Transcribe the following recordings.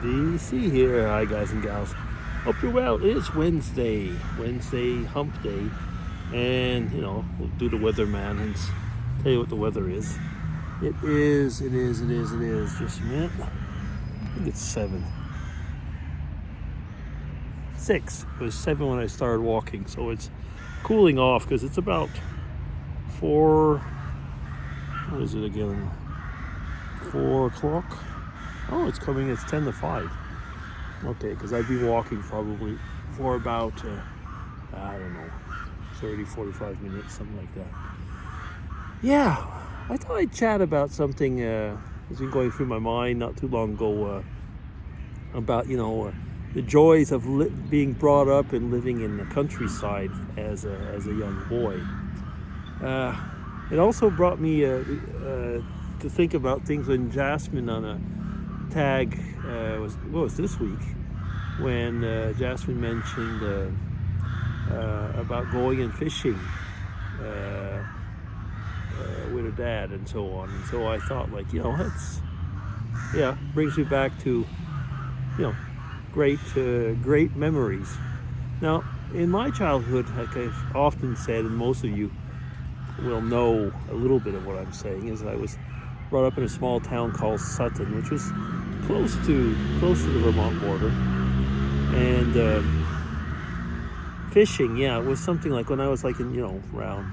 DC here. Hi guys and gals. Hope you're well. It is Wednesday hump day. And we'll do the weatherman and tell you what the weather is. It is. Just a minute. I think it's 7. 6. It was 7 when I started walking, so it's cooling off because it's about 4. What is it again? 4 o'clock. Oh, it's 10 to 5. Okay, because I've been walking probably for about, 30, 45 minutes, something like that. Yeah, I thought I'd chat about something that's been going through my mind not too long ago about, the joys of being brought up and living in the countryside as a young boy. It also brought me to think about things when Jasmine on a tag was this week when Jasmine mentioned about going and fishing with her dad and so on. And so I thought, brings me back to great memories. Now, in my childhood, like I've often said, and most of you will know a little bit of what I'm saying, is I was brought up in a small town called Sutton, which was close to the Vermont border. And fishing, it was something like when I was around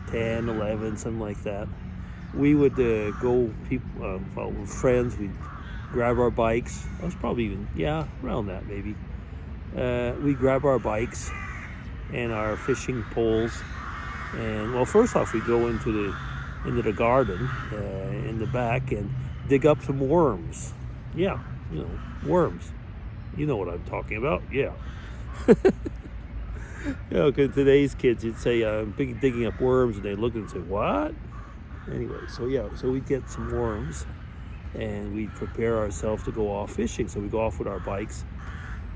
10, 11, something like that. We would go with friends. We'd grab our bikes. I was probably even around that maybe. We'd grab our bikes and our fishing poles, and first off we'd go into the garden in the back and dig up some worms. Yeah, worms. You know what I'm talking about. Yeah. Because today's kids, you'd say, I'm digging up worms, and they look and say, what? Anyway, so we'd get some worms, and we'd prepare ourselves to go off fishing. So we go off with our bikes,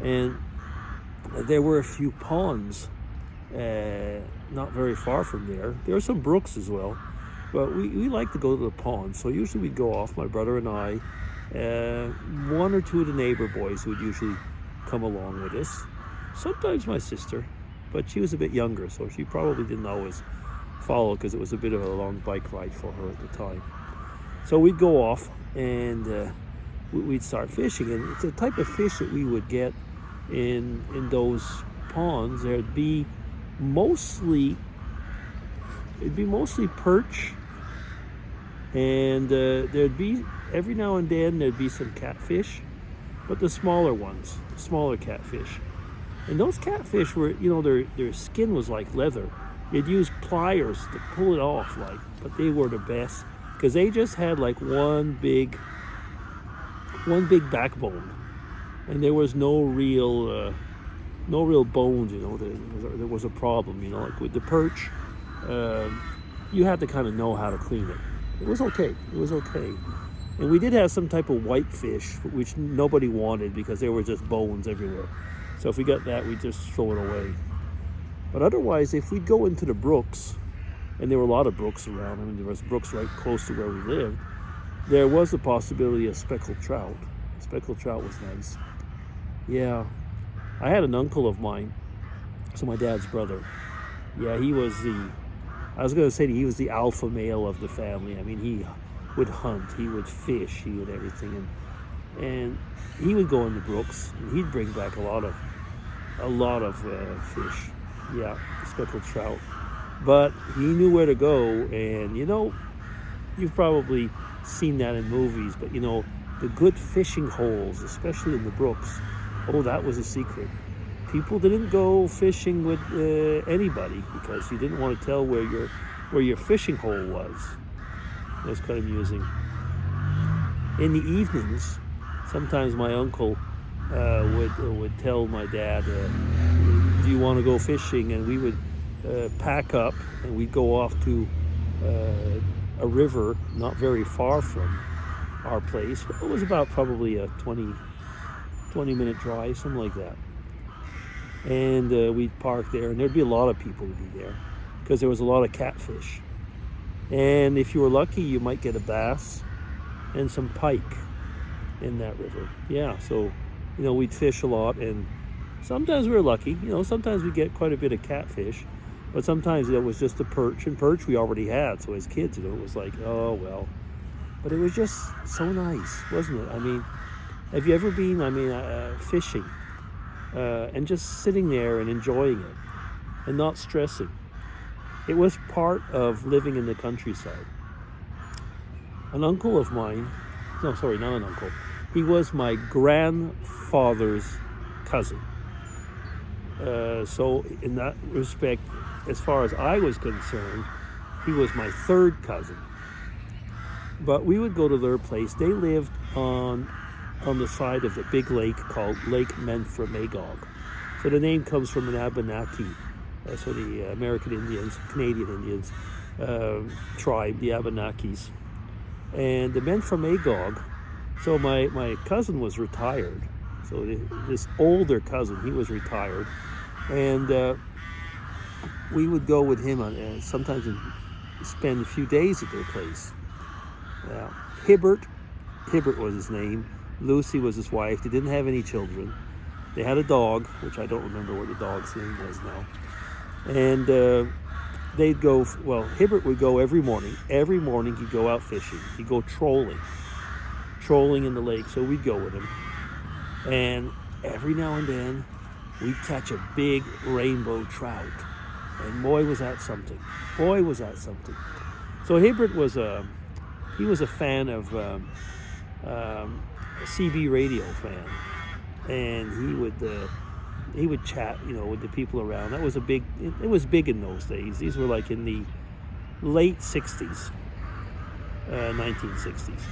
and there were a few ponds not very far from there. There are some brooks as well, but we like to go to the ponds. So usually we'd go off, my brother and I, one or two of the neighbor boys would usually come along with us. Sometimes my sister, but she was a bit younger, so she probably didn't always follow because it was a bit of a long bike ride for her at the time. So we'd go off and we'd start fishing, and it's a type of fish that we would get in those ponds. It'd be mostly perch, and there'd be every now and then there'd be some catfish, but the smaller catfish. And those catfish were, their skin was like leather. You'd use pliers to pull it off, but they were the best because they just had one big backbone, and there was no real bones. There was a problem. Like with the perch, you had to kind of know how to clean it. It was okay. And we did have some type of whitefish, which nobody wanted because there were just bones everywhere. So if we got that, we'd just throw it away. But otherwise, if we'd go into the brooks, and there were a lot of brooks around, there was brooks right close to where we lived, there was the possibility of speckled trout. Speckled trout was nice. Yeah. I had an uncle of mine, so my dad's brother. Yeah, he was the alpha male of the family. I mean, he would hunt, he would fish, he would everything, and he would go in the brooks, and he'd bring back a lot of fish. Yeah, speckled trout. But he knew where to go, and you've probably seen that in movies, but the good fishing holes, especially in the brooks, that was a secret. People didn't go fishing with anybody because you didn't want to tell where your fishing hole was. It was kind of amusing. In the evenings, sometimes my uncle would tell my dad, do you want to go fishing? And we would pack up and we'd go off to a river not very far from our place. It was about probably a 20-minute drive, something like that. And we'd park there, and there'd be a lot of people to be there because there was a lot of catfish. And if you were lucky, you might get a bass and some pike. in that river. Yeah, so we'd fish a lot, and sometimes we were lucky. Sometimes we get quite a bit of catfish, but sometimes it was just a perch, and perch we already had. So as kids, it was like, oh well. But it was just so nice, wasn't it? I mean, have you ever been? Fishing, and just sitting there and enjoying it, and not stressing. It was part of living in the countryside. An uncle of mine, no, sorry, not an uncle. He was my grandfather's cousin. So in that respect, as far as I was concerned, he was my third cousin. But we would go to their place. They lived on the side of the big lake called Lake Memphremagog. So the name comes from an Abenaki, so the American Indians, Canadian Indians tribe, the Abenakis. And the Memphremagog, so my cousin was retired. So this older cousin, he was retired. And we would go with him on sometimes spend a few days at their place. Hibbert was his name. Lucy was his wife. They didn't have any children. They had a dog, which I don't remember what the dog's name was now. And they'd go, Hibbert would go every morning. Every morning he'd go out fishing. He'd go trolling in the lake. So we'd go with him. And every now and then we'd catch a big rainbow trout. And boy, was that something. So Hibbert was a fan of CB radio fan, and he would chat, with the people around. That was it was big in those days. These were like in the late 60s, 1960s.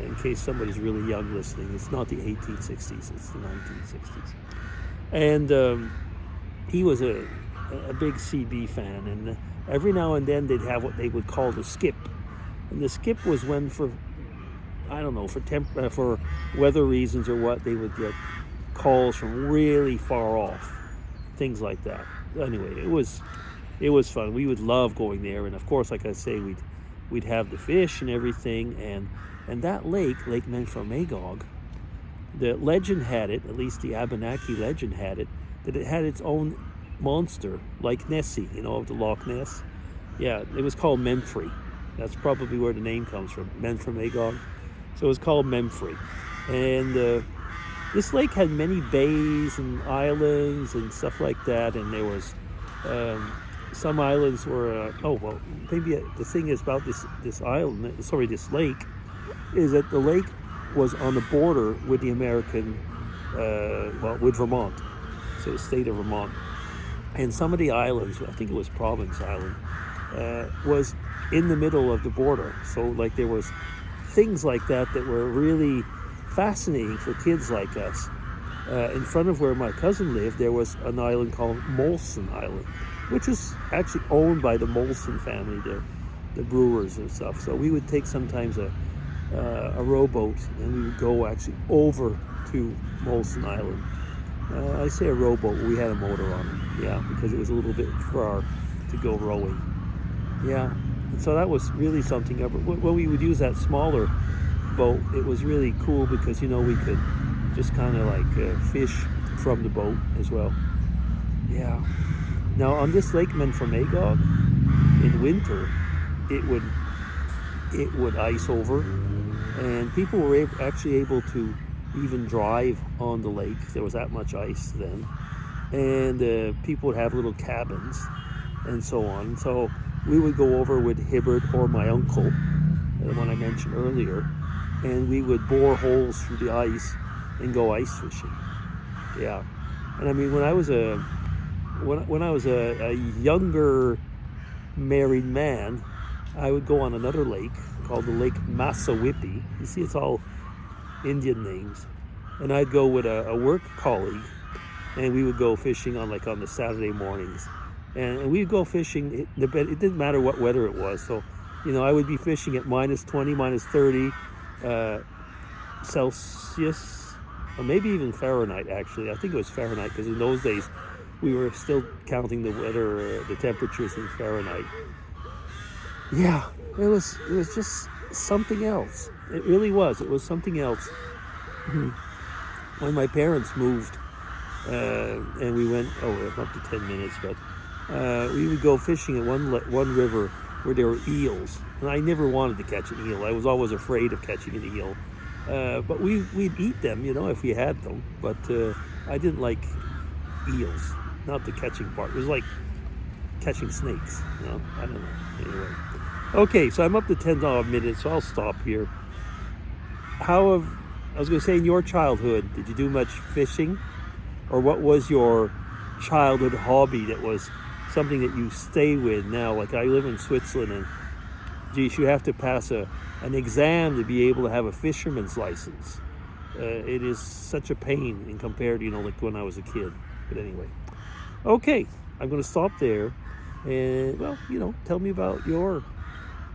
In case somebody's really young listening, it's not the 1860s, it's the 1960s. And he was a big CB fan, and every now and then they'd have what they would call the skip. And the skip was when, for weather reasons or what, they would get calls from really far off, things like that. Anyway, it was fun. We would love going there, and of course, like I say, we'd have the fish and everything, and that lake Memphremagog, the legend had it, at least the Abenaki legend had it, that it had its own monster, like Nessie, of the Loch Ness. Yeah, it was called Memphrey. That's probably where the name comes from, Memphremagog. So it was called Memphrey. And this lake had many bays and islands and stuff like that. And there was some islands were, the thing is about this lake, is that the lake was on the border with the American, with Vermont. So the state of Vermont. And some of the islands, I think it was Province Island, was in the middle of the border. So like there was things like that were really fascinating for kids like us. In front of where my cousin lived, there was an island called Molson Island, which was actually owned by the Molson family, the brewers and stuff. So we would take sometimes a rowboat, and we would go actually over to Molson Island. I say a rowboat, we had a motor on it, yeah, because it was a little bit far to go rowing. Yeah, and so that was really something. But when we would use that smaller boat, it was really cool because, we could just kind of like fish from the boat as well. Yeah. Now on this Lake Memphremagog, in winter, it would ice over, and people were actually able to even drive on the lake. There was that much ice then, and people would have little cabins and so on. So we would go over with Hibbert or my uncle, the one I mentioned earlier, and we would bore holes through the ice and go ice fishing. Yeah, and I mean when I was a younger married man, I would go on another lake called the Lake Massawippi. You see, it's all Indian names. And I'd go with a work colleague, and we would go fishing on the Saturday mornings. And we'd go fishing, it didn't matter what weather it was. So, I would be fishing at -20, -30 Celsius, or maybe even Fahrenheit, actually. I think it was Fahrenheit, because in those days, we were still counting the weather, the temperatures in Fahrenheit. Yeah, it was just something else. It really was. It was something else. When my parents moved, and we went, up to 10 minutes, but we would go fishing at one river where there were eels. And I never wanted to catch an eel. I was always afraid of catching an eel. But we'd eat them, if we had them. But I didn't like eels, not the catching part. It was like catching snakes, I don't know. Anyway. Okay, so I'm up to 10 minutes, so I'll stop here. I was going to say, in your childhood, did you do much fishing? Or what was your childhood hobby that was something that you stay with now? Like, I live in Switzerland, and geez, you have to pass an exam to be able to have a fisherman's license. It is such a pain in compared to, like when I was a kid. But anyway. Okay, I'm going to stop there. And, well, tell me about your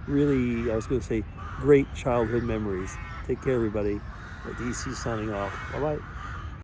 really, I was going to say, great childhood memories. Take care, everybody. DC signing off. Bye-bye.